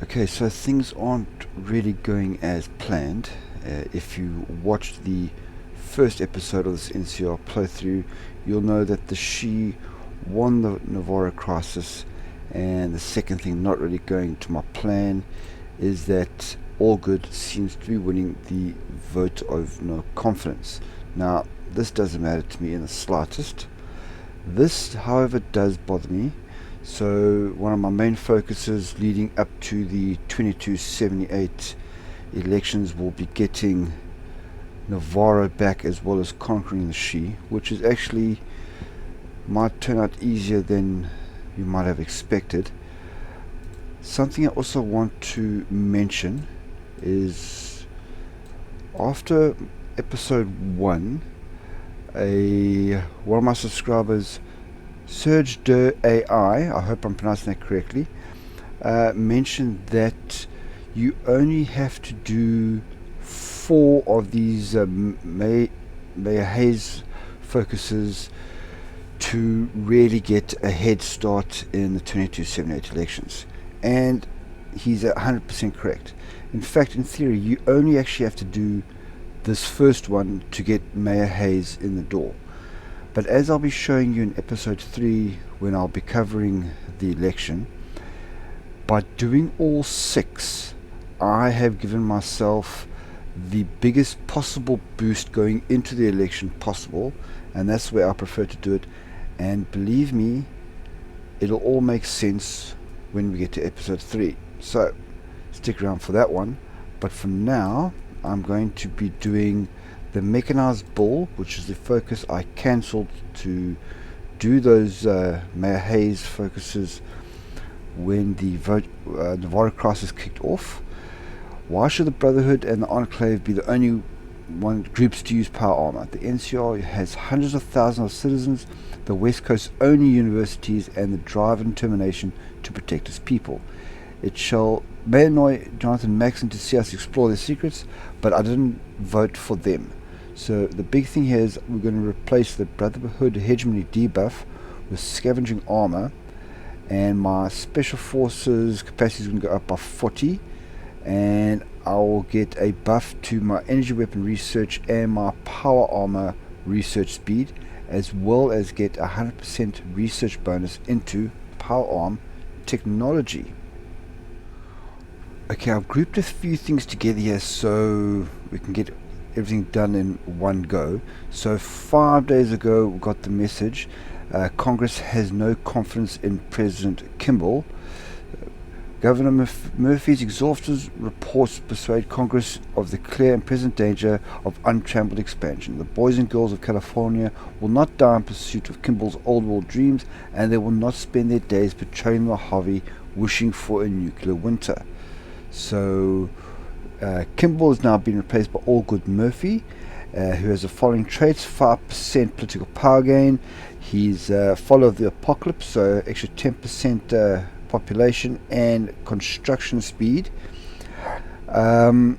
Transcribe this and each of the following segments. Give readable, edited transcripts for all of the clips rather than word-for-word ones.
Okay, so things aren't really going as planned. If you watched the first episode of this NCR playthrough, you'll know that the She won the Navarro Crisis, and the second thing not really going to my plan is that All Good seems to be winning the vote of no confidence. Now, this doesn't matter to me in the slightest. This, however, does bother me. So one of my main focuses leading up to the 2278 elections will be getting Navarro back as well as conquering the She, which is actually might turn out easier than you might have expected. Something I also want to mention is after episode 1, one of my subscribers, Serge de AI, I hope I'm pronouncing that correctly, mentioned that you only have to do 4 of these Mayor Hayes focuses to really get a head start in the 2278 elections. And he's 100% correct. In fact, in theory, you only actually have to do this first one to get Mayor Hayes in the door. But as I'll be showing you in episode 3 when I'll be covering the election, by doing all 6, I have given myself the biggest possible boost going into the election possible, and that's where I prefer to do it. And believe me, it'll all make sense when we get to episode 3. So stick around for that one. But for now, I'm going to be doing the mechanized bull, which is the focus I cancelled to do those Mayor Hayes focuses when the Navarro Crisis kicked off. Why should the Brotherhood and the Enclave be the only groups to use power armor? The NCR has hundreds of thousands of citizens, the West Coast's only universities, and the drive and determination to protect its people. It may annoy Jonathan Maxon to see us explore their secrets, but I didn't vote for them. So the big thing here is we're going to replace the Brotherhood hegemony debuff with scavenging armor, and my special forces capacity is going to go up by 40, and I will get a buff to my energy weapon research and my power armor research speed, as well as get a 100% research bonus into power arm technology. Okay, I've grouped a few things together here so we can get everything done in one go. So 5 days ago we got the message, Congress has no confidence in President Kimball. Governor Murphy's exhaustive reports persuade Congress of the clear and present danger of untrammeled expansion. The boys and girls of California will not die in pursuit of Kimball's old world dreams, and they will not spend their days patrolling the Mojave wishing for a nuclear winter. So Kimball has now been replaced by Allgood Murphy, who has the following traits: 5% political power gain, he's follower of the apocalypse, so extra 10% population and construction speed, and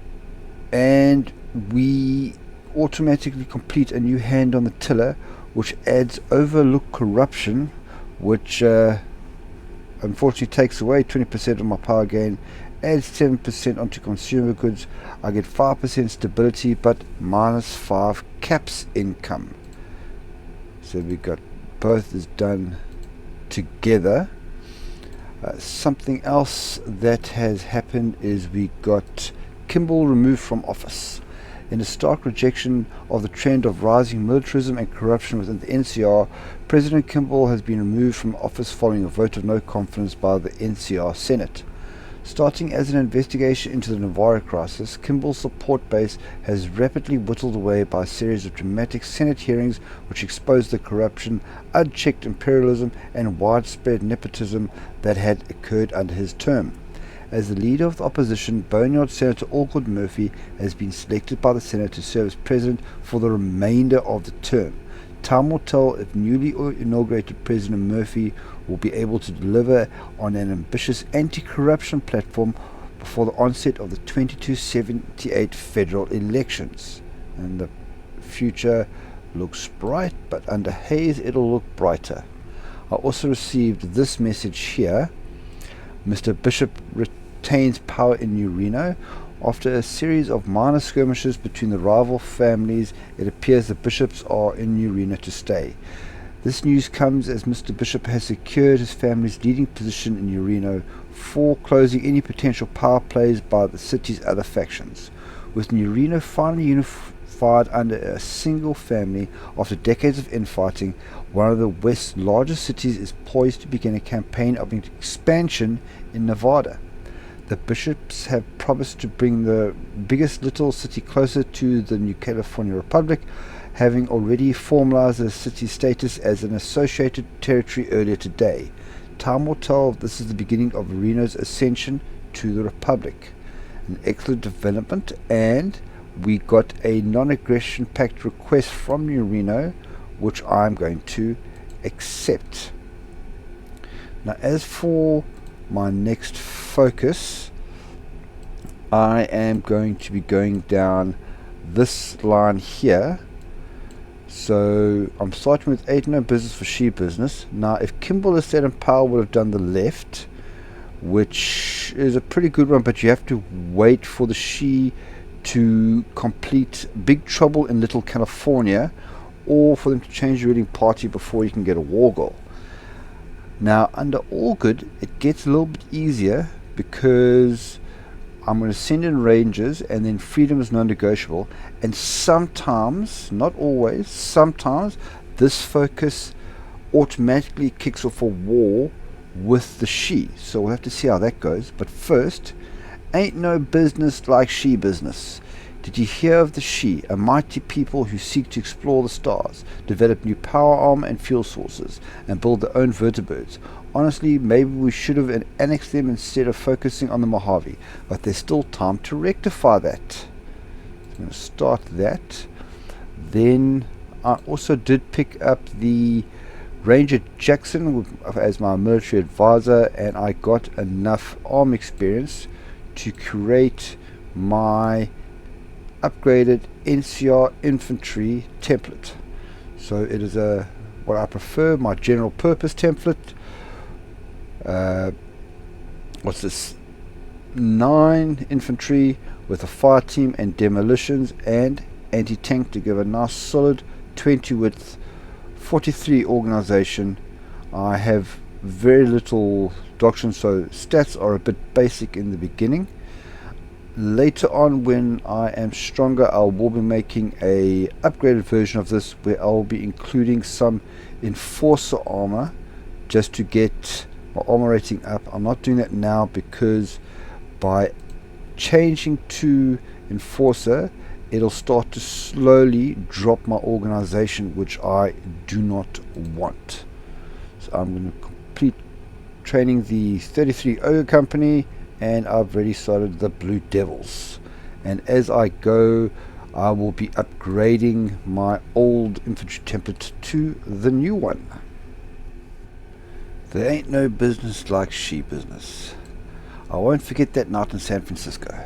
we automatically complete a new hand on the tiller, which adds overlooked corruption, which unfortunately takes away 20% of my power gain, adds 7% onto consumer goods. I get 5% stability but minus 5 caps income. So we got both is done together. Something else that has happened is we got Kimball removed from office. In a stark rejection of the trend of rising militarism and corruption within the NCR, President Kimball has been removed from office following a vote of no confidence by the NCR Senate. Starting as an investigation into the Navarro Crisis, Kimball's support base has rapidly whittled away by a series of dramatic Senate hearings which exposed the corruption, unchecked imperialism, and widespread nepotism that had occurred under his term. As the leader of the opposition, Boneyard Senator Allgood Murphy has been selected by the Senate to serve as president for the remainder of the term. Time will tell if newly inaugurated President Murphy will be able to deliver on an ambitious anti-corruption platform before the onset of the 2278 federal elections. And the future looks bright, but under Hayes it'll look brighter. I also received this message here. Mr. Bishop retains power in New Reno. After a series of minor skirmishes between the rival families, it appears the Bishops are in New Reno to stay. This news comes as Mr. Bishop has secured his family's leading position in New Reno, foreclosing any potential power plays by the city's other factions. With New Reno finally unified under a single family after decades of infighting, one of the West's largest cities is poised to begin a campaign of expansion in Nevada. The Bishops have promised to bring the biggest little city closer to the new California Republic, having already formalized the city's status as an associated territory earlier today. Time will tell if this is the beginning of Reno's ascension to the Republic. An excellent development, and we got a non-aggression pact request from New Reno, which I'm going to accept. Now, as for my next focus, I am going to be going down this line here. So I'm starting with Ain't No Business for She Business. Now, if Kimball Estate and Power would have done the left, which is a pretty good one, but you have to wait for the She to complete Big Trouble in Little California, or for them to change the ruling party before you can get a war goal. Now, under All Good, it gets a little bit easier because I'm going to send in Rangers, and then Freedom is non-negotiable, and sometimes, not always, sometimes this focus automatically kicks off a war with the She, so we'll have to see how that goes. But first, ain't no business like She business. Did you hear of the She, a mighty people who seek to explore the stars, develop new power armor and fuel sources, and build their own vertibirds? Honestly, maybe we should have annexed them instead of focusing on the Mojave, but there's still time to rectify that. So I'm going to start that. Then I also did pick up the Ranger Jackson as my military advisor, and I got enough arm experience to create my upgraded NCR Infantry template. So it is what I prefer, my general purpose template. What's this? 9 infantry with a fire team and demolitions and anti-tank to give a nice solid 20 width 43 organization. I have very little doctrine, so stats are a bit basic in the beginning. Later on, when I am stronger, I will be making a upgraded version of this where I will be including some enforcer armor just to get my armor rating up. I'm not doing that now because by changing to enforcer, it'll start to slowly drop my organization, which I do not want. So I'm going to complete training the 33 Ogre Company, and I've already started the Blue Devils. And as I go, I will be upgrading my old infantry template to the new one. There ain't no business like She business. I won't forget that night in San Francisco.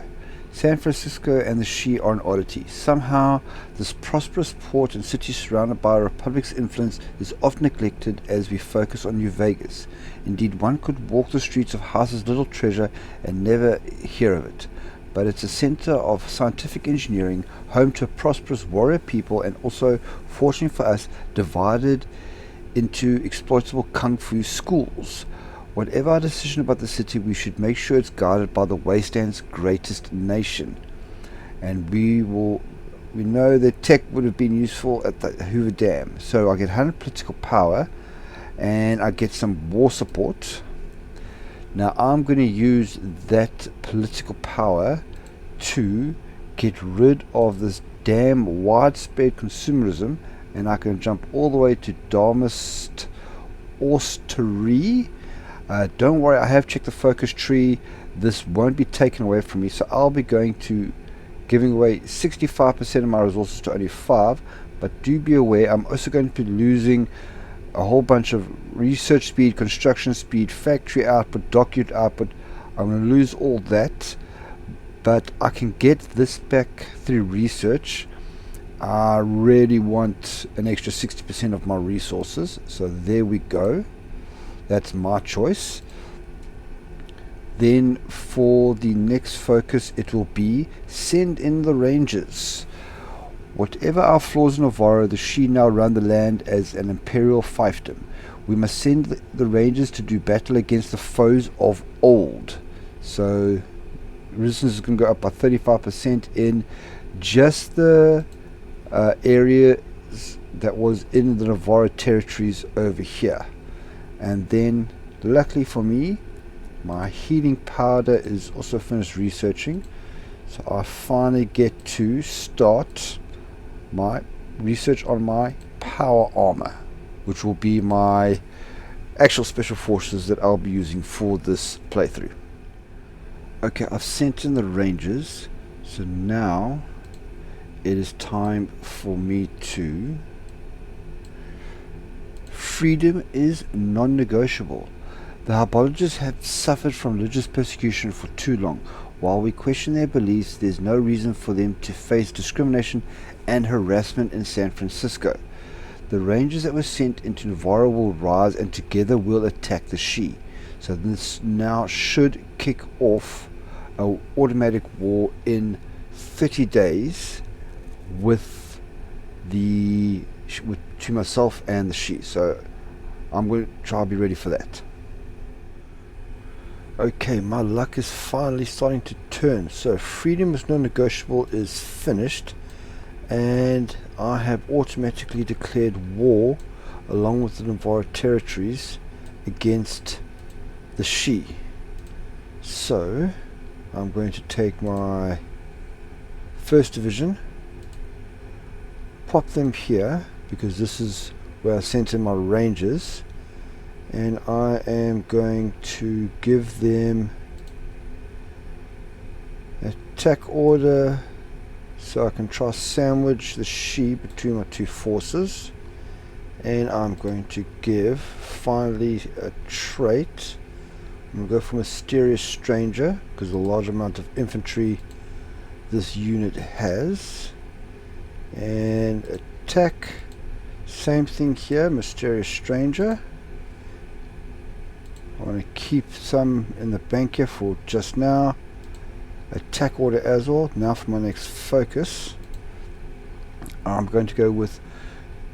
San Francisco and the She are an oddity. Somehow, this prosperous port and city surrounded by a republic's influence is often neglected as we focus on New Vegas. Indeed, one could walk the streets of House's little treasure and never hear of it. But it's a center of scientific engineering, home to a prosperous warrior people, and also, fortunately for us, divided into exploitable kung fu schools. Whatever our decision about the city, we should make sure it's guided by the wasteland's greatest nation. And we know that tech would have been useful at the Hoover Dam. So I get 100 political power and I get some war support. Now I'm going to use that political power to get rid of this damn widespread consumerism, and I can jump all the way to Darmist Austery. Don't worry, I have checked the focus tree. This won't be taken away from me, so I'll be going to giving away 65% of my resources to only 5. But do be aware, I'm also going to be losing a whole bunch of research speed, construction speed, factory output, document output. I'm going to lose all that, but I can get this back through research. I really want an extra 60% of my resources, so there we go. That's my choice. Then for the next focus, it will be send in the Rangers. Whatever our flaws in Navarro, the Shee now run the land as an imperial fiefdom. We must send the Rangers to do battle against the foes of old. So resistance is going to go up by 35% in just the area that was in the Navarro territories over here. And then luckily for me, my healing powder is also finished researching, so I finally get to start my research on my power armor, which will be my actual special forces that I'll be using for this playthrough. Okay, I've sent in the Rangers, so now it is time for me to... Freedom is non-negotiable. The Harbingers have suffered from religious persecution for too long. While we question their beliefs, there's no reason for them to face discrimination and harassment in San Francisco. The Rangers that were sent into Navarro will rise and together will attack the Shee. So this now should kick off an automatic war in 30 days with to myself and the Shee. So I'm going to try to be ready for that. Okay, my luck is finally starting to turn. So freedom is non-negotiable is finished, and I have automatically declared war along with the Navarro territories against the Shee. So I'm going to take my 1st Division, pop them here because this is where I sent in my Rangers, and I am going to give them attack order so I can try sandwich the Shee between my two forces. And I'm going to give finally a trait. I'm going to go for Mysterious Stranger because of the large amount of infantry this unit has. And attack, same thing here, Mysterious Stranger. I want to keep some in the bank here for just now. Attack order as well. Now for my next focus, I'm going to go with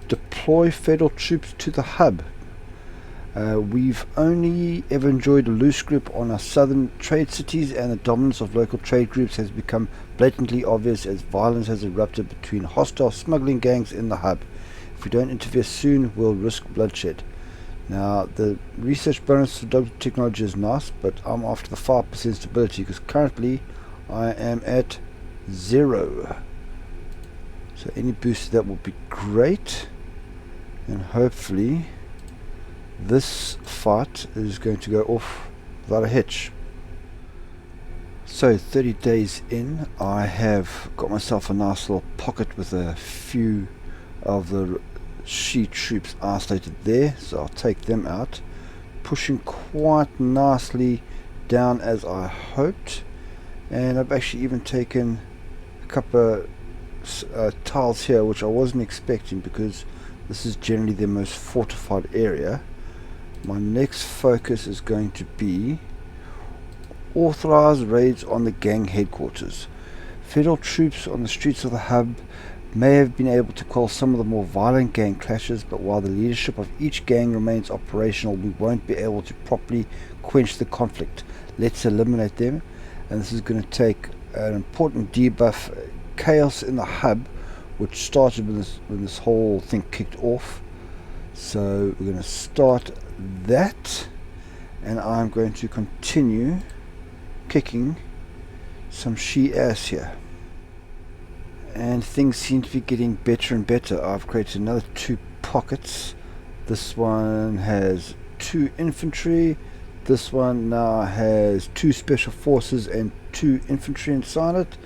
deploy federal troops to the hub. We've only ever enjoyed a loose grip on our southern trade cities, and the dominance of local trade groups has become blatantly obvious as violence has erupted between hostile smuggling gangs in the hub. If we don't interfere soon, we'll risk bloodshed. Now, the research bonus for double technology is nice, but I'm after the 5% stability because currently I am at 0. So any boost to that will be great, and hopefully this fight is going to go off without a hitch. So 30 days in, I have got myself a nice little pocket with a few of the Shee troops isolated there, so I'll take them out, pushing quite nicely down as I hoped. And I've actually even taken a couple of tiles here which I wasn't expecting because this is generally the most fortified area. My next focus is going to be authorized raids on the gang headquarters. Federal troops on the streets of the hub may have been able to quell some of the more violent gang clashes, but while the leadership of each gang remains operational, we won't be able to properly quench the conflict. Let's eliminate them, and this is going to take an important debuff. Chaos in the hub, which started when this whole thing kicked off. So we're going to start that, and I'm going to continue kicking some Shee ass here. And things seem to be getting better and better. I've created another 2 pockets. This one has 2 infantry. This one now has 2 special forces and 2 infantry inside it.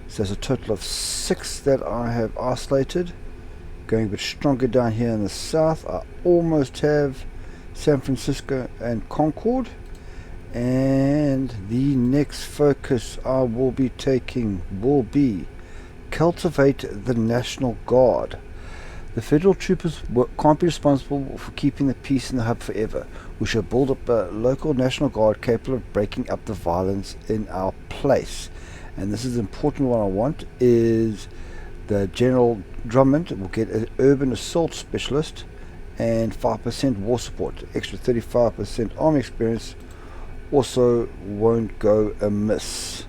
So there's a total of 6 that I have isolated. Going a bit stronger down here in the south. I almost have San Francisco and Concord. And the next focus I will be taking will be cultivate the National Guard. The federal troopers can't be responsible for keeping the peace in the hub forever. We shall build up a local National Guard capable of breaking up the violence in our place. And this is important. What I want is the General Drummond will get an urban assault specialist and 5% war support. Extra 35% army experience also won't go amiss.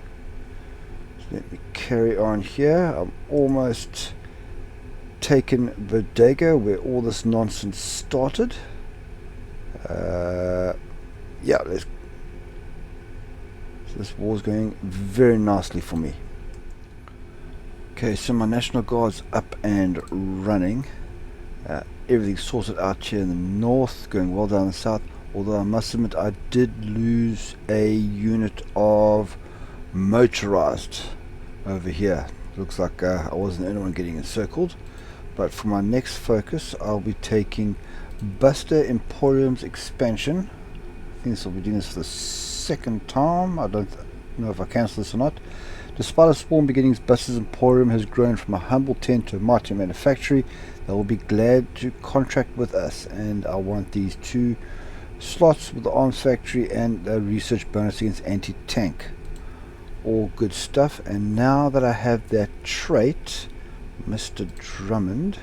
So let me carry on here. I'm almost taken Bodega, where all this nonsense started. Yeah, so this war's going very nicely for me. Okay, so my National Guard's up and running. Everything's sorted out here in the north, going well down the south. Although I must admit I did lose a unit of motorized over here. Looks like I wasn't the only one getting encircled. But for my next focus, I'll be taking Buster Emporium's expansion. I think this will be doing this for the second time. I don't know if I cancel this or not. Despite its small beginnings, Buster's Emporium has grown from a humble tent to a mighty manufactory. They will be glad to contract with us, and I want these 2 slots with the arms factory and a research bonus against anti-tank. All good stuff. And now that I have that trait, Mr. Drummond,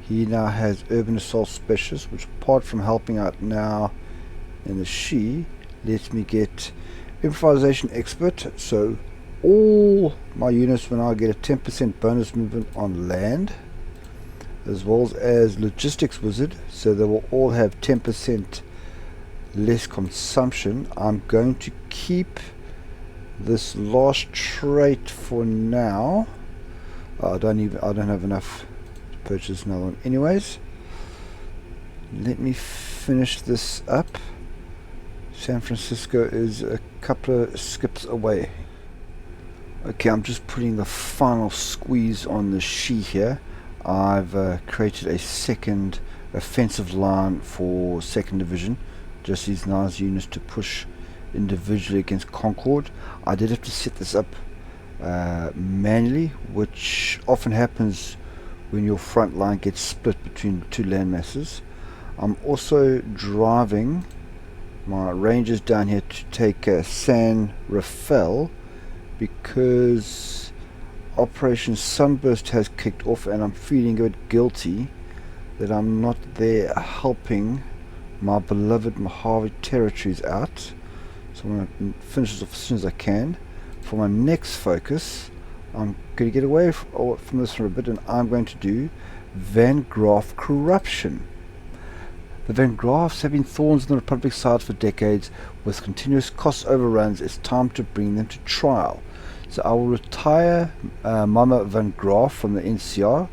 he now has urban assault specialist, which apart from helping out now in the She, lets me get improvisation expert. So all my units will now get a 10% bonus movement on land, as well as logistics wizard, so they will all have 10% less consumption. I'm going to keep this last trait for now. I don't have enough to purchase another one anyways. Let me finish this up. San Francisco is a couple of skips away. Okay, I'm just putting the final squeeze on the She here. I've created a second offensive line for 2nd Division. Just these nice units to push individually against Concord. I did have to set this up manually, which often happens when your front line gets split between 2 land masses. I'm also driving my Rangers down here to take San Rafael, because Operation Sunburst has kicked off and I'm feeling a bit guilty that I'm not there helping my beloved Mojave territories out. So I'm going to finish this off as soon as I can. For my next focus, I'm going to get away from this for a bit, and I'm going to do Van Graaf corruption. The Van Graafs have been thorns in the Republic's side for decades. With continuous cost overruns, it's time to bring them to trial. So I will retire Mama Van Graaf from the NCR,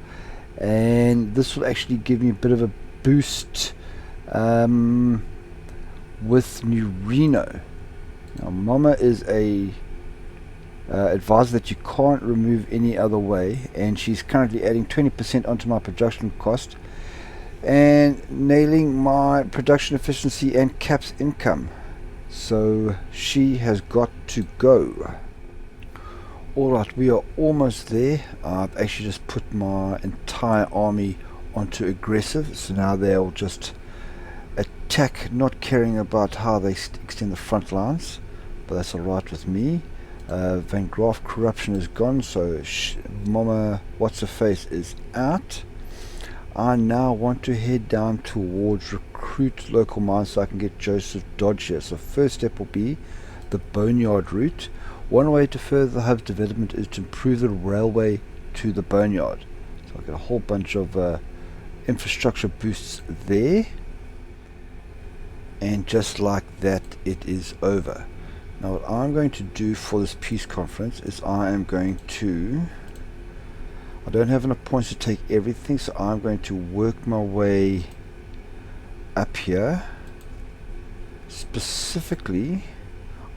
and this will actually give me a bit of a boost with New Reno. Now, Mama is a advisor that you can't remove any other way, and she's currently adding 20% onto my production cost and nailing my production efficiency and caps income. So she has got to go. Alright, we are almost there. I've actually just put my entire army onto aggressive, so now they'll just attack, not caring about how they extend the front lines, but that's alright with me. Van Graaf corruption is gone, so Mama What's-Her-Face is out. I now want to head down towards recruit local mines so I can get Joseph Dodge here. So first step will be the Boneyard route. One way to further the hub's development is to improve the railway to the Boneyard. So I'll get a whole bunch of infrastructure boosts there. And just like that, it is over. Now what I'm going to do for this peace conference is I don't have enough points to take everything, so I'm going to work my way up here. Specifically,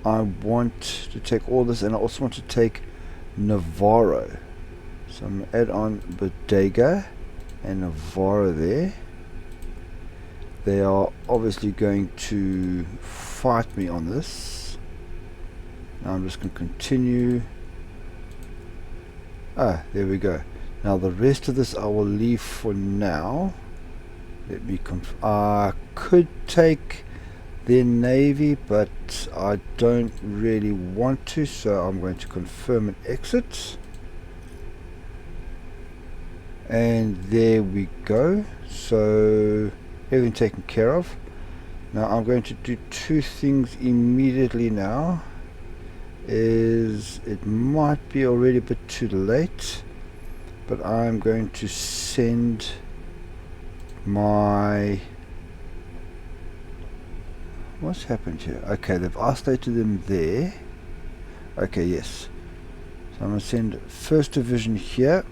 I want to take all this, and I also want to take Navarro. So I'm going to add on Bodega and Navarro there. They are obviously going to fight me on this. Now I'm just going to continue. There we go. Now the rest of this I will leave for now. Let me I could take their navy, but I don't really want to, so I'm going to confirm and exit. And there we go. So everything taken care of. Now I'm going to do two things immediately now. It might be already a bit too late, but I'm going to send my... What's happened here? Okay, they've isolated them there. Okay, yes. So I'm going to send 1st Division here.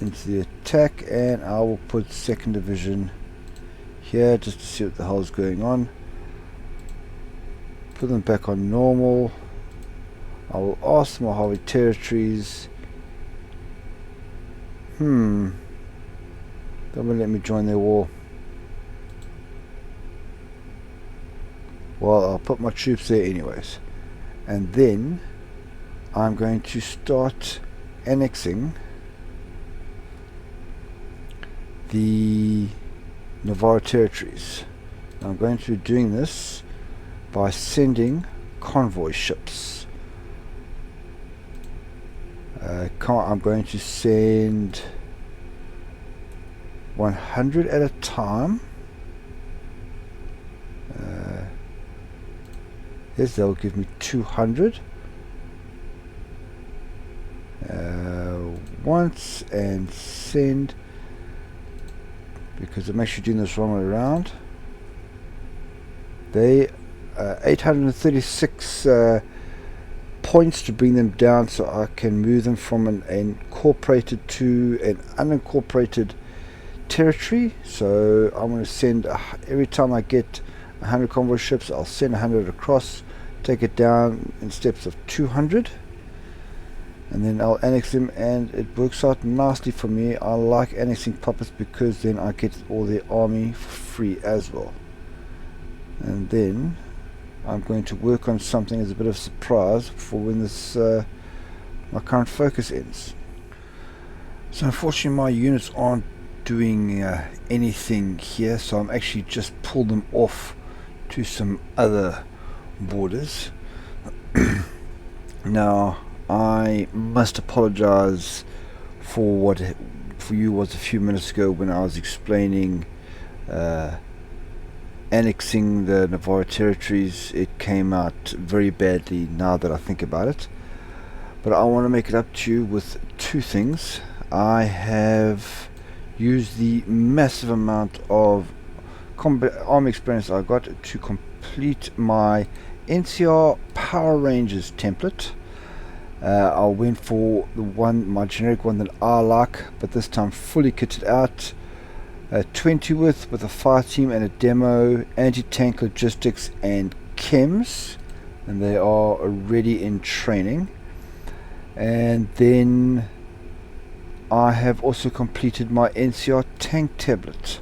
Into the attack, and I will put 2nd Division here just to see what the hell's going on. Put them back on normal. I will ask my HOI territories. Don't want to let me join their war. Well, I'll put my troops there anyways. And then I'm going to start annexing the Navarro territories. Now I'm going to be doing this by sending convoy ships. I'm going to send 100 at a time. Yes, they'll give me 200 once, and send, because I'm actually doing this wrong way around. They 836 points to bring them down, so I can move them from an incorporated to an unincorporated territory. So I'm going to send every time I get 100 convoy ships, I'll send 100 across, take it down in steps of 200, and then I'll annex them, and it works out nicely for me. I like annexing puppets because then I get all their army for free as well. And then I'm going to work on something as a bit of a surprise for when this my current focus ends. So unfortunately my units aren't doing anything here, so I'm actually just pulled them off to some other borders. Now I must apologize for what for you was a few minutes ago when I was explaining annexing the Navarro territories. It came out very badly now that I think about it, but I want to make it up to you with two things. I have used the massive amount of combat army experience I got to complete my NCR Power Rangers template. I went for my generic one that I like, but this time fully kitted out. 20 with a fire team and a demo, anti-tank logistics and chems, and they are already in training. And then I have also completed my NCR tank tablet,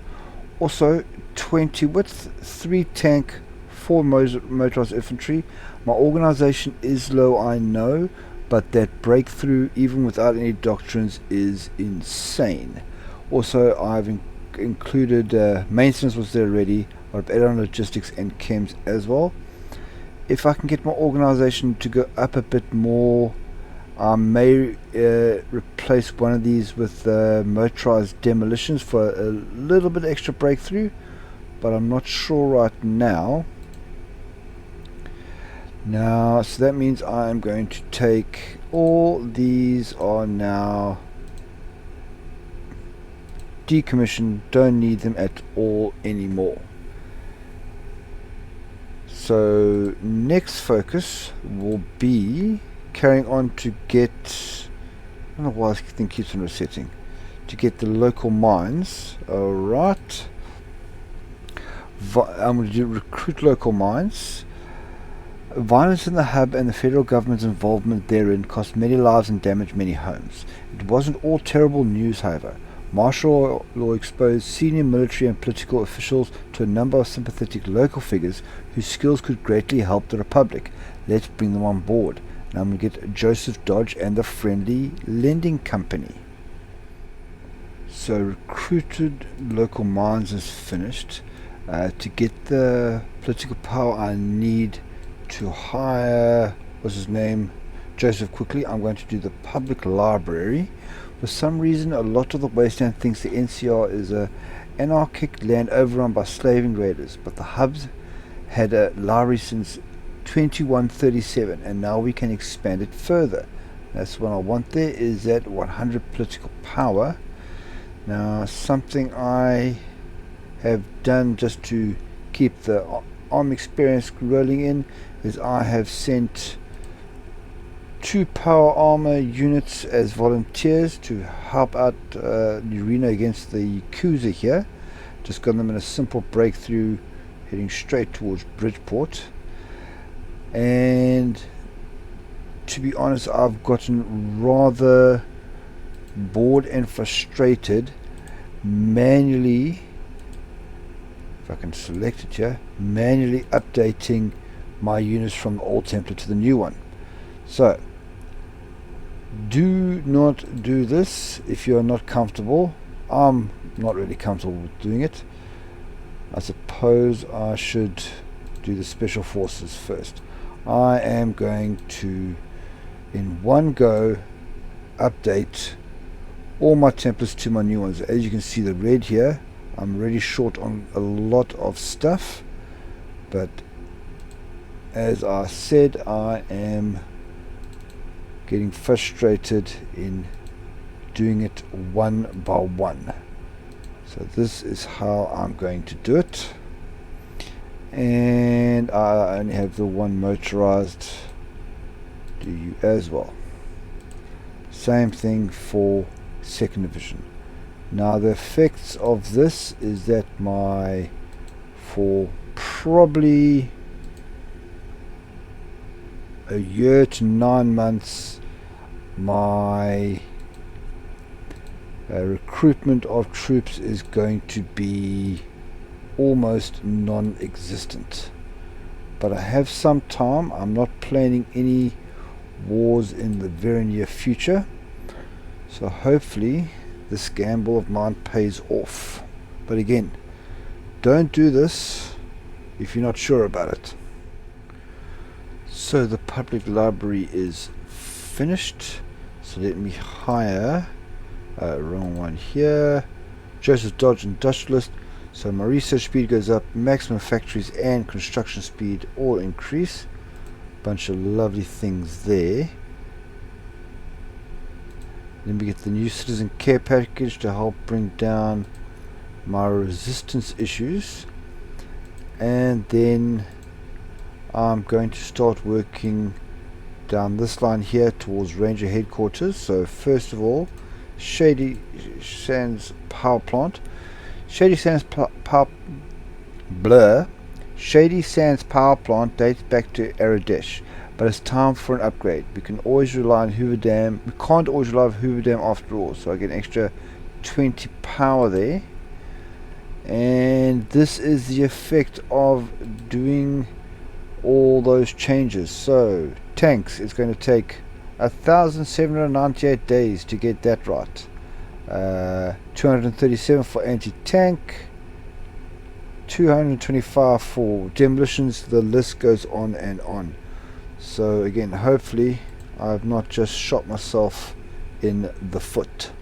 also 20 width, 3 tank, 4 motorized infantry. My organization is low, I know, but that breakthrough even without any doctrines is insane. Also I've included maintenance was there already. I've added on logistics and chems as well. If I can get my organization to go up a bit more, I may replace one of these with motorized demolitions for a little bit extra breakthrough, but I'm not sure right now. So that means I'm going to take all these are now decommissioned, don't need them at all anymore. So next focus will be carrying on to get, I don't know why this thing keeps on resetting, to get the local mines. Alright, I'm going to recruit local mines. Violence in the hub and the federal government's involvement therein cost many lives and damaged many homes. It wasn't all terrible news, however. Martial law exposed senior military and political officials to a number of sympathetic local figures whose skills could greatly help the Republic. Let's bring them on board. Now I'm going to get Joseph Dodge and the Friendly Lending Company. So recruited local mines is finished. To get the political power I need to hire, what's his name, Joseph quickly. I'm going to do the public library. For some reason a lot of the wasteland thinks the NCR is a anarchic land overrun by slaving raiders, but the hubs had a library since 2137 and now we can expand it further. That's what I want. There is that 100 political power. Now something I have done just to keep the arm experience rolling in is I have sent 2 power armor units as volunteers to help out the arena against the Cruiser here. Just got them in a simple breakthrough heading straight towards Bridgeport. And to be honest, I've gotten rather bored and frustrated manually, if I can select it here, manually updating my units from the old template to the new one. So do not do this if you're not comfortable. I'm not really comfortable with doing it. I suppose I should do the special forces first. I am going to in one go update all my templates to my new ones. As you can see, the red here, I'm already short on a lot of stuff, but as I said, I am getting frustrated in doing it one by one. So this is how I'm going to do it, and I only have the one motorized. Do you as well? Same thing for second division. Now the effects of this is that for probably a year to 9 months, my recruitment of troops is going to be almost non-existent. But I have some time. I'm not planning any wars in the very near future, so hopefully this gamble of mine pays off. But again, don't do this if you're not sure about it. So the public library is finished, so let me hire wrong one here, Joseph Dodge Industrialist. So my research speed goes up, maximum factories and construction speed all increase. Bunch of lovely things there. Then we get the new citizen care package to help bring down my resistance issues, and then I'm going to start working down this line here towards Ranger headquarters. So first of all, Shady Sands power plant. Shady Sands Shady Sands power plant dates back to Aradesh, but it's time for an upgrade. We can always rely on Hoover Dam. We can't always rely on Hoover Dam after all, so I get an extra 20 power there. And this is the effect of doing all those changes. So tanks, it's going to take 1,798 days to get that right. 237 for anti-tank, 225 for demolitions. The list goes on and on. So again, hopefully I've not just shot myself in the foot.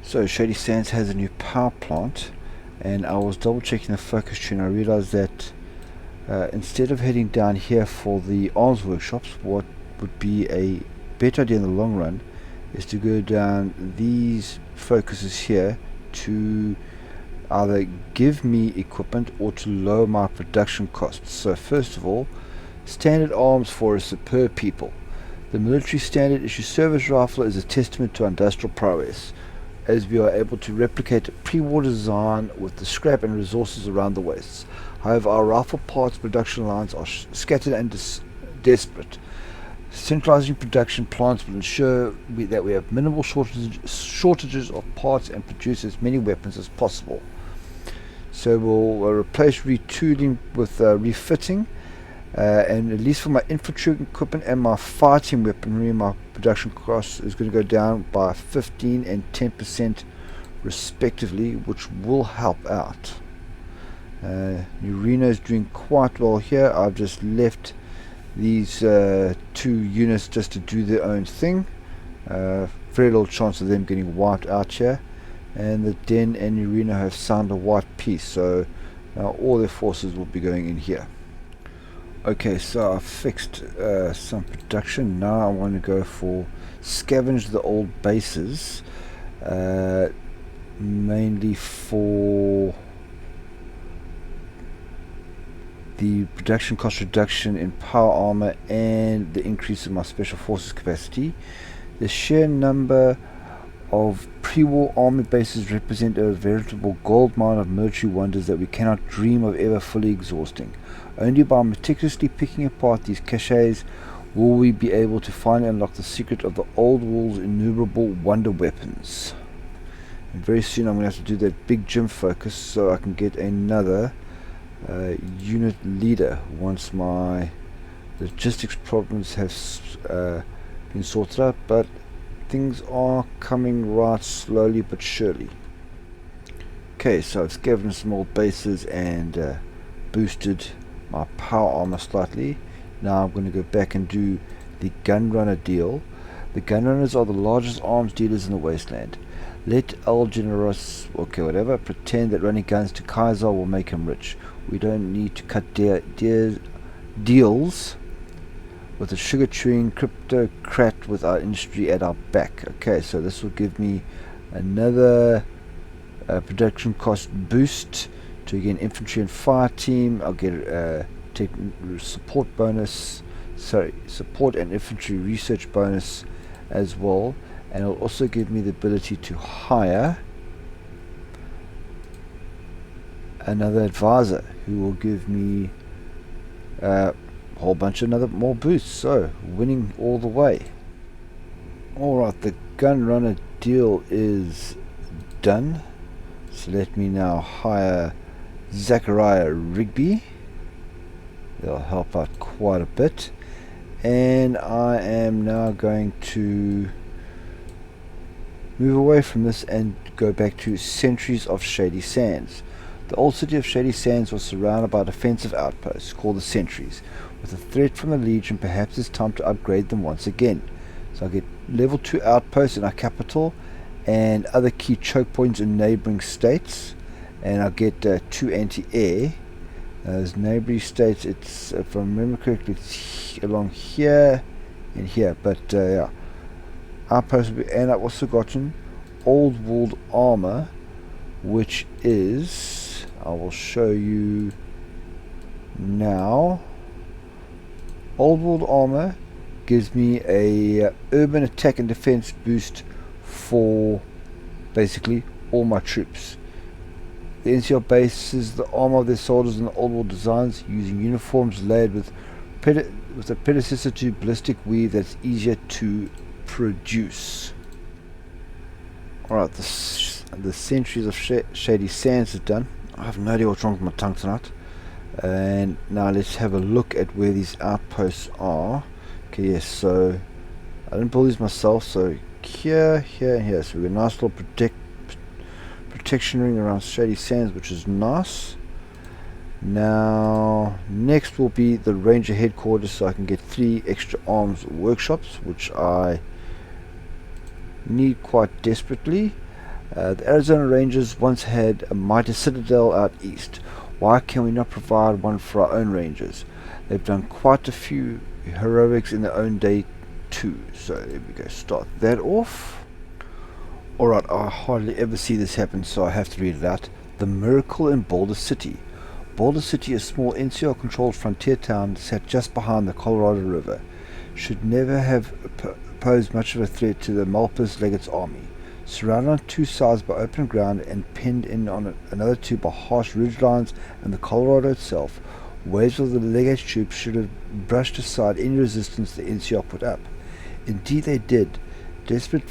So Shady Sands has a new power plant, and I was double checking the focus tree and I realized that instead of heading down here for the arms workshops, what would be a better idea in the long run is to go down these focuses here to either give me equipment or to lower my production costs. So first of all, standard arms for a superb people. The military standard issue service rifle is a testament to industrial prowess, as we are able to replicate a pre-war design with the scrap and resources around the wastes. However, our rifle parts production lines are scattered and desperate. Centralizing production plants will ensure that we have minimal shortages of parts and produce as many weapons as possible. So we'll replace retooling with refitting, and at least for my infantry equipment and my fighting weaponry, my production cost is going to go down by 15 and 10% respectively, which will help out. Reno is doing quite well here. I've just left these 2 units just to do their own thing. Very little chance of them getting wiped out here. And the Den and Reno have signed a white peace, so now all their forces will be going in here. Okay, so I've fixed some production. Now I want to go for scavenge the old bases, mainly for the production cost reduction in power armor and the increase in my special forces capacity. The sheer number of pre-war army bases represent a veritable gold mine of military wonders that we cannot dream of ever fully exhausting. Only by meticulously picking apart these caches will we be able to finally unlock the secret of the old world's innumerable wonder weapons. And very soon I'm going to have to do that big gym focus so I can get another unit leader once my logistics problems have been sorted out, but things are coming right slowly but surely. Okay, so I've scavenged some old bases and boosted my power armor slightly. Now I'm going to go back and do the gunrunner deal. The gunrunners are the largest arms dealers in the wasteland. Let El Generos, okay whatever, pretend that running guns to Kaiser will make him rich. We don't need to cut deals with a sugar-chewing cryptocrat with our industry at our back. Okay, so this will give me another production cost boost to again infantry and fire team. I'll get support and infantry research bonus as well, and it'll also give me the ability to hire another advisor who will give me a whole bunch of more boosts. So winning all the way. Alright, the gun runner deal is done, so let me now hire Zachariah Rigby. They'll help out quite a bit, and I am now going to move away from this and go back to Sentries of Shady Sands. The old city of Shady Sands was surrounded by defensive outposts called the Sentries. With a threat from the Legion, perhaps it's time to upgrade them once again. So I get level 2 outposts in our capital and other key choke points in neighboring states, and I'll get 2 anti-air. Those neighboring states, it's if I remember correctly, it's along here and here, but yeah, outposts will be, and I've also gotten old world armor, which is, I will show you now. Old world armor gives me a urban attack and defense boost for basically all my troops. The NCR bases the armor of their soldiers in the old world designs, using uniforms layered with a predecessor to ballistic weave that's easier to produce. Alright, the Sentries of Shady Sands is done. I have no idea what's wrong with my tongue tonight. And now let's have a look at where these outposts are. Okay, yes, so I didn't build these myself, so here, here, and here. So we've got a nice little protection ring around Shady Sands, which is nice. Now, next will be the Ranger headquarters, so I can get 3 extra arms workshops, which I need quite desperately. The Arizona Rangers once had a mighty citadel out east. Why can we not provide one for our own Rangers? They've done quite a few heroics in their own day too. So there we go, start that off. Alright, I hardly ever see this happen, so I have to read it out. The Miracle in Boulder City. Boulder City, a small NCR controlled frontier town sat just behind the Colorado River, should never have posed much of a threat to the Malpas Legate's army. Surrounded on 2 sides by open ground and pinned in on another 2 by harsh ridgelines and the Colorado itself, waves of the Legate's troops should have brushed aside any resistance the NCR put up. Indeed they did. Desperate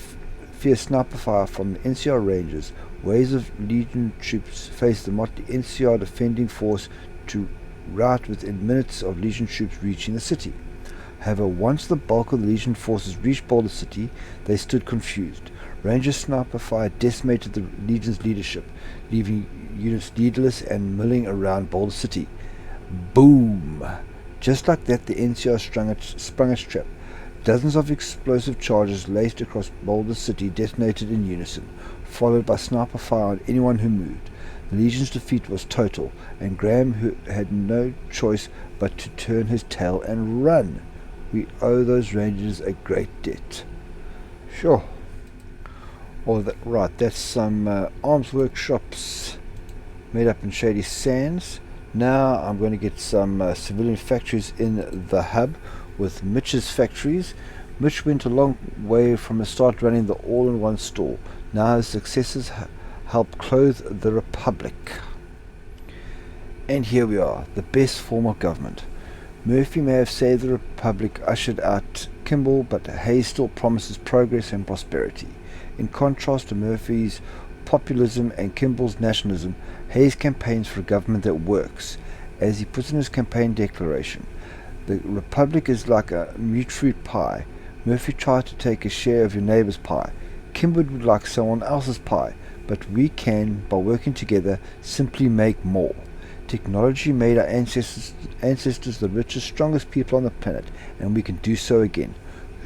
fierce sniper fire from the NCR Rangers, waves of Legion troops faced the motley NCR defending force to rout within minutes of Legion troops reaching the city. However, once the bulk of the Legion forces reached Boulder City, they stood confused. Ranger sniper fire decimated the Legion's leadership, leaving units leaderless and milling around Boulder City. Boom! Just like that, the NCR sprung its trap. Dozens of explosive charges laced across Boulder City detonated in unison, followed by sniper fire on anyone who moved. The Legion's defeat was total, and Graham had no choice but to turn his tail and run. We owe those Rangers a great debt. Sure. Right, that's some arms workshops made up in Shady Sands. Now I'm going to get some civilian factories in the hub with Mitch's factories. Mitch went a long way from the start running the all-in-one store. Now his successors help clothe the Republic. And here we are, the best form of government. Murphy may have saved the Republic, ushered out Kimball, but Hayes still promises progress and prosperity. In contrast to Murphy's populism and Kimball's nationalism, Hayes campaigns for a government that works. As he puts in his campaign declaration, the Republic is like a meat fruit pie. Murphy tried to take a share of your neighbor's pie. Kimball would like someone else's pie, but we can, by working together, simply make more. Technology made our ancestors the richest, strongest people on the planet, and we can do so again.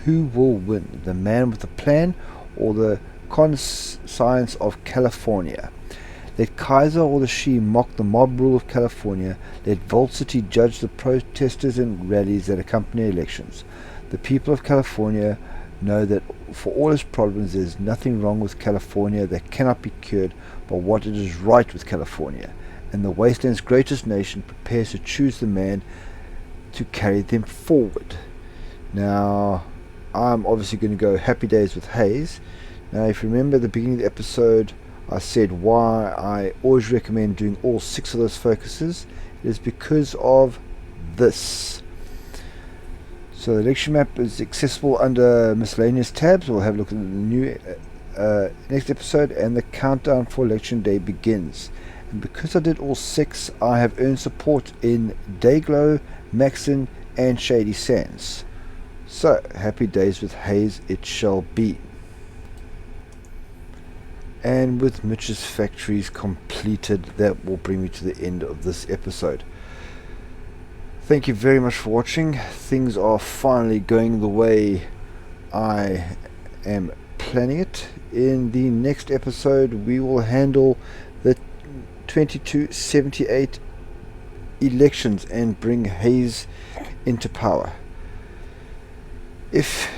Who will win, the man with the plan or the conscience of California? Let Kaiser or the Shi mock the mob rule of California. Let Boulder City judge the protesters and rallies that accompany elections. The people of California know that for all its problems, there is nothing wrong with California that cannot be cured by what it is right with California. And the wasteland's greatest nation prepares to choose the man to carry them forward. Now, I'm obviously going to go Happy Days with Hayes. Now, if you remember at the beginning of the episode, I said why I always recommend doing all 6 of those focuses. It is because of this. So the election map is accessible under miscellaneous tabs. We'll have a look at the new next episode, and the countdown for election day begins. And because I did all 6, I have earned support in Dayglow, Maxon, and Shady Sands. So, Happy Days with Hayes it shall be. And with Mitch's factories completed, that will bring me to the end of this episode. Thank you very much for watching. Things are finally going the way I am planning it. In the next episode, we will handle the 2278 elections and bring Hayes into power. If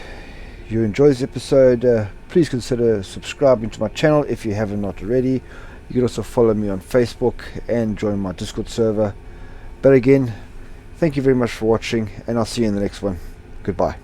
you enjoy this episode, please consider subscribing to my channel if you haven't not already. You can also follow me on Facebook and join my Discord server. But again, thank you very much for watching, and I'll see you in the next one. Goodbye.